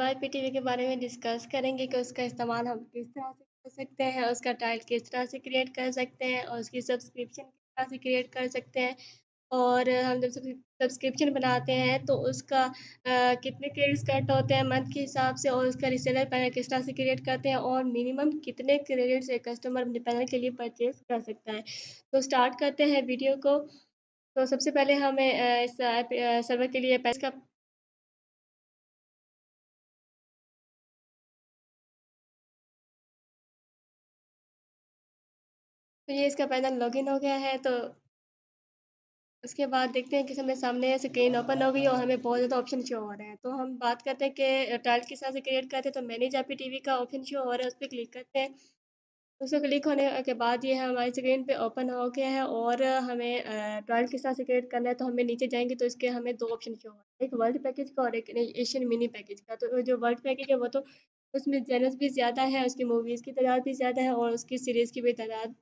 IPTV के बारे में डिस्कस करेंगे कि उसका इस्तेमाल हम किस तरह से कर सकते हैं, उसका टाइल किस तरह से क्रिएट कर सकते हैं और उसकी सब्सक्रिप्शन किस तरह से क्रिएट कर सकते हैं। और हम जब सब्सक्रिप्शन बनाते हैं तो उसका कितने क्रेडिट्स कट होते हैं मंथ के हिसाब से और उसका रीसेलर पैनल किस तरह से क्रिएट करते हैं और मिनिमम कितने क्रेडिट्स एक कस्टमर अपने पैनल के लिए परचेज़ कर सकता है। तो स्टार्ट करते हैं वीडियो को। तो सबसे पहले हमें इस ऐप सर्वर के लिए पैसे का तो ये इसका पैनल लॉगिन हो गया है, तो उसके बाद देखते हैं कि हमें सामने स्क्रीन ओपन हो गई और हमें बहुत ज़्यादा ऑप्शन शो हो रहे हैं। तो हम बात करते हैं कि टाइल किस तरह से क्रिएट करते हैं, तो मैनेज आईपीटीवी का ऑप्शन शो हो रहा है, उस पे क्लिक करते हैं। उसको क्लिक होने के बाद ये हमारी स्क्रीन पे ओपन हो गया है और हमें टाइल किस तरह से क्रिएट करना है, तो हमें नीचे जाएँगे तो इसके हमें 2 ऑप्शन शो हो रहे हैं, एक वर्ल्ड पैकेज का और एक एशियन मिनी पैकेज का। तो जो वर्ल्ड पैकेज है वो तो उसमें चैनल्स भी ज़्यादा है, उसकी मूवीज़ की तादाद भी ज़्यादा है और उसकी सीरीज़ की भी तादाद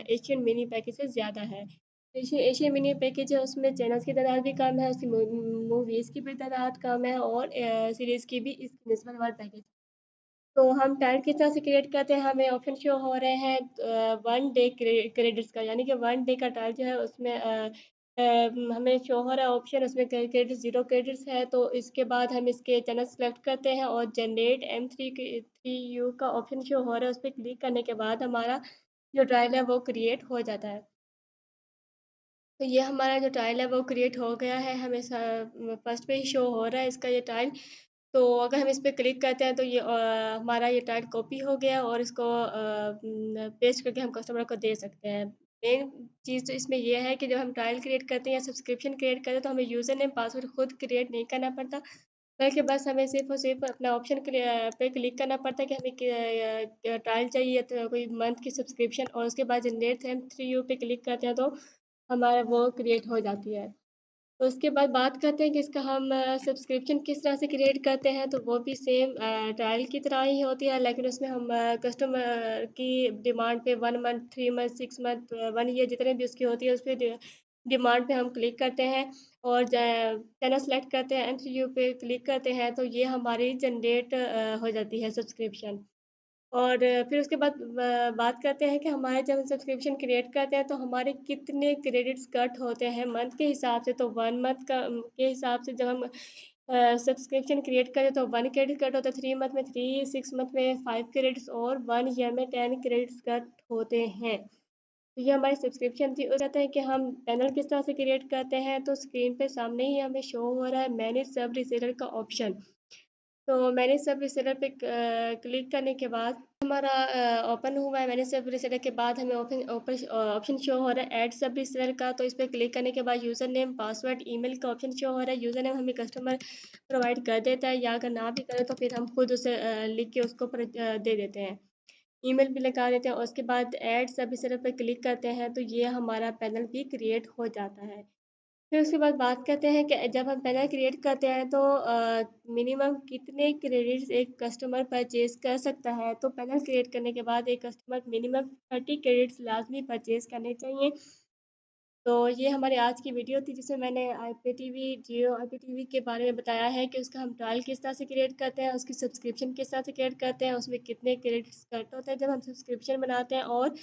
एशियन मिनी पैकेज से ज़्यादा है। एशियन मिनी पैकेज है उसमें चैनल्स की तादाद भी कम है, उसकी मूवीज़ की भी तादाद कम है और सीरीज़ की भी इसकी निस्बत वर्ल्ड पैकेज। तो हम टाइम किस तरह से क्रिएट करते हैं, हमें ऑप्शन शो हो रहे हैं 1 डे क्रेडिट्स का, यानी कि 1 डे का ट्रायल जो है उसमें हमें शो हो रहा है ऑप्शन, उसमें क्रेडिट्स 0 क्रेडिट्स है। तो इसके बाद हम इसके चैनल सेलेक्ट करते हैं और जनरेट M3 3 यू का ऑप्शन शो हो रहा है, उस पे क्लिक करने के बाद हमारा जो ट्रायल है वो क्रिएट हो जाता है। तो ये हमारा जो टाइल है वो क्रिएट हो गया है, हमें फर्स्ट पे ही शो हो रहा है इसका ये टाइल। तो अगर हम इस पे क्लिक करते हैं तो ये हमारा ये टाइल कॉपी हो गया और इसको पेस्ट करके हम कस्टमर को दे सकते हैं। मेन चीज़ तो इसमें ये है कि जब हम टाइल क्रिएट करते हैं या सब्सक्रिप्शन क्रिएट करते हैं तो हमें यूज़र नेम पासवर्ड खुद क्रिएट नहीं करना पड़ता, बल्कि बस हमें सिर्फ़ और सिर्फ़ अपना ऑप्शन पे क्लिक करना पड़ता है कि हमें ट्रायल चाहिए तो कोई मंथ की सब्सक्रिप्शन और उसके बाद जनरेट थीम थ्री यू पे क्लिक करते हैं तो हमारा वो क्रिएट हो जाती है। तो उसके बाद बात करते हैं कि इसका हम सब्सक्रिप्शन किस तरह से क्रिएट करते हैं, तो वो भी सेम ट्रायल की तरह ही होती है, लेकिन उसमें हम कस्टमर की डिमांड पे 1 मंथ, 3 मंथ, 6 मंथ, 1 ईयर जितने भी उसकी होती है, उस पे डिमांड पे हम क्लिक करते हैं और चैनल सेलेक्ट करते हैं, एंड पे क्लिक करते हैं, तो ये हमारी जनरेट हो जाती है सब्सक्रिप्शन। और फिर उसके बाद बात करते हैं कि हमारे जब हम सब्सक्रिप्शन क्रिएट करते हैं, तो हमारे कितने क्रेडिट्स कट होते हैं मंथ के हिसाब से। तो 1 मंथ का के हिसाब से जब हम सब्सक्रिप्शन क्रिएट करें तो 1 क्रेडिट कट होता है, 3 मंथ में 3, 6 मंथ में 5 क्रेडिट्स और 1 ईयर में 10 क्रेडिट्स कट होते हैं। तो ये हमारी सब्सक्रिप्शन थी। हो जाता है कि हम पैनल किस तरह से क्रिएट करते हैं, तो स्क्रीन पे सामने ही हमें शो हो रहा है मैनेज सब रीसेलर का ऑप्शन। तो मैंने सब रिसेलर पे क्लिक करने के बाद हमारा ओपन हुआ है। मैंने सब रिसेलर के बाद हमें ऑप्शन शो हो रहा है ऐड सब रिसेलर का। तो इस पे क्लिक करने के बाद यूज़र नेम, पासवर्ड, ईमेल का ऑप्शन शो हो रहा है। यूज़र नेम हमें कस्टमर प्रोवाइड कर देता है या अगर ना भी करे तो फिर हम खुद उसे लिख के उसको दे देते हैं। ईमेल भी लगा देते हैं और उसके बाद ऐड सब रिसेलर पे क्लिक करते हैं तो ये हमारा पैनल भी क्रिएट हो जाता है। फिर उसके बाद बात करते हैं कि जब हम पैनल क्रिएट करते हैं तो मिनिमम कितने क्रेडिट्स एक कस्टमर परचेज़ कर सकता है। तो पैनल क्रिएट करने के बाद एक कस्टमर मिनिमम 30 क्रेडिट्स लाज़मी परचेज़ करने चाहिए। तो ये हमारी आज की वीडियो थी जिसमें मैंने आईपीटीवी, जियो आईपीटीवी के बारे में बताया है कि उसका हम ट्रायल किस तरह से क्रिएट करते हैं, उसकी सब्सक्रिप्शन किस तरह से क्रिएट करते हैं, उसमें कितने क्रेडिट्स कट होते हैं जब हम सब्सक्रिप्शन बनाते हैं और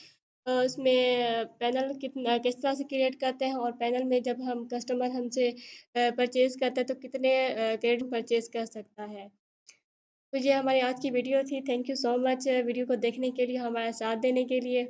उसमें पैनल कितना किस तरह से क्रिएट करते हैं और पैनल में जब हम कस्टमर हमसे परचेज़ करता है तो कितने क्रेडिट परचेज़ कर सकता है। तो ये हमारी आज की वीडियो थी। Thank you so much video को देखने के लिए, हमारा साथ देने के लिए।